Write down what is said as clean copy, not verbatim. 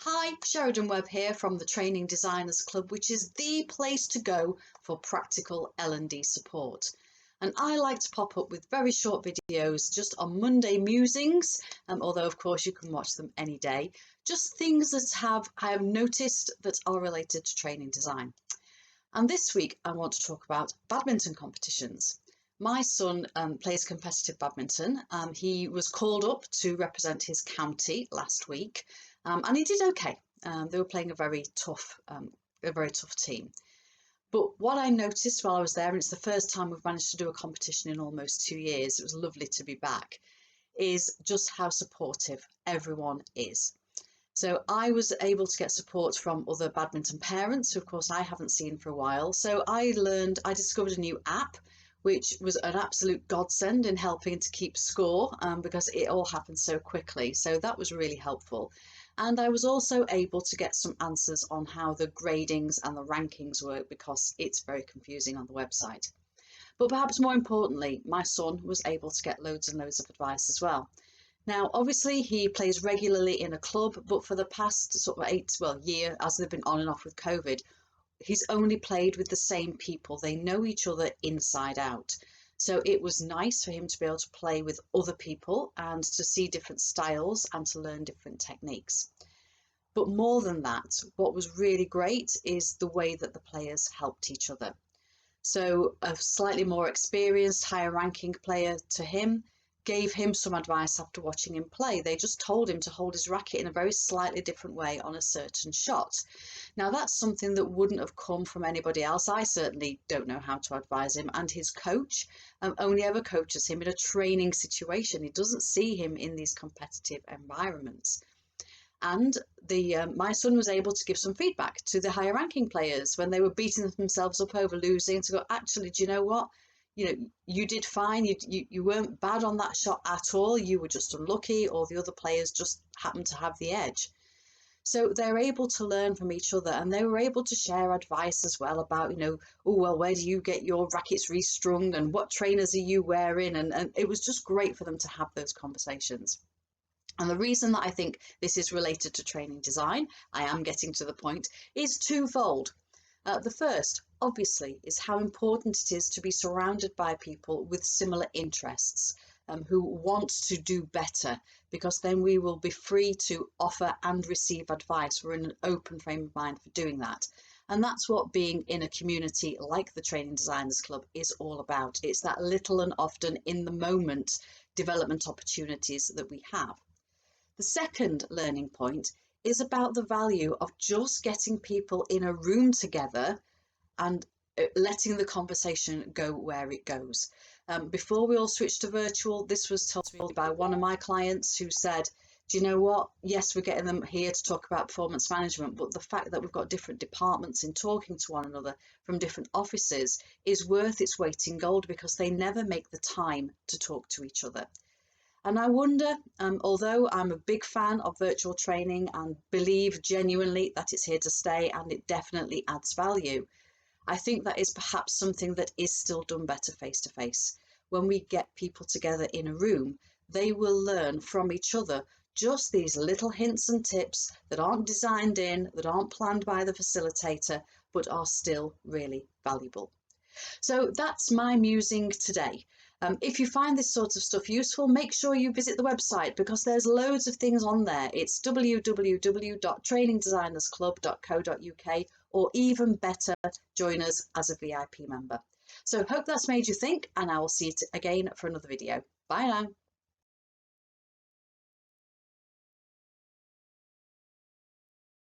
Hi, Sheridan Webb here from the Training Designers Club, which is the place to go for practical L&D support. And I like to pop up with very short videos just on Monday musings, although of course you can watch them any day. Just things that I have noticed that are related to training design. And this week I want to talk about badminton competitions. My son plays competitive badminton. He was called up to represent his county last week, and he did okay. They were playing a very tough team. But what I noticed while I was there, and it's the first time we've managed to do a competition in almost 2 years, it was lovely to be back, is just how supportive everyone is. So I was able to get support from other badminton parents, who of course I haven't seen for a while. So I discovered a new app, which was an absolute godsend in helping to keep score because it all happened so quickly. So that was really helpful. And I was also able to get some answers on how the gradings and the rankings work because it's very confusing on the website. But perhaps more importantly, my son was able to get loads and loads of advice as well. Now, obviously, he plays regularly in a club, but for the past sort of year, as they've been on and off with COVID, he's only played with the same people. They know each other inside out. So it was nice for him to be able to play with other people and to see different styles and to learn different techniques. But more than that, what was really great is the way that the players helped each other. So a slightly more experienced, higher ranking player to him gave him some advice after watching him play. They just told him to hold his racket in a very slightly different way on a certain shot. Now that's something that wouldn't have come from anybody else. I certainly don't know how to advise him, and his coach only ever coaches him in a training situation. He doesn't see him in these competitive environments. And my son was able to give some feedback to the higher ranking players when they were beating themselves up over losing, to go, actually, do you know what? You did fine. You weren't bad on that shot at all. You were just unlucky, or the other players just happened to have the edge. So they're able to learn from each other, and they were able to share advice as well about, where do you get your rackets restrung and what trainers are you wearing? And it was just great for them to have those conversations. And the reason that I think this is related to training design, I am getting to the point, is twofold. The first, obviously, is how important it is to be surrounded by people with similar interests who want to do better, because then we will be free to offer and receive advice. We're in an open frame of mind for doing that. And that's what being in a community like the Training Designers Club is all about. It's that little and often in the moment development opportunities that we have. The second learning point is about the value of just getting people in a room together and letting the conversation go where it goes. Before we all switched to virtual, this was told me by one of my clients who said, do you know what? Yes, we're getting them here to talk about performance management, but the fact that we've got different departments in talking to one another from different offices is worth its weight in gold, because they never make the time to talk to each other. And I wonder, although I'm a big fan of virtual training and believe genuinely that it's here to stay and it definitely adds value, I think that is perhaps something that is still done better face to face. When we get people together in a room, they will learn from each other just these little hints and tips that aren't designed in, that aren't planned by the facilitator, but are still really valuable. So that's my musing today. If you find this sort of stuff useful, make sure you visit the website, because there's loads of things on there. It's www.trainingdesignersclub.co.uk, or even better, join us as a VIP member. So hope that's made you think, and I will see you again for another video. Bye now.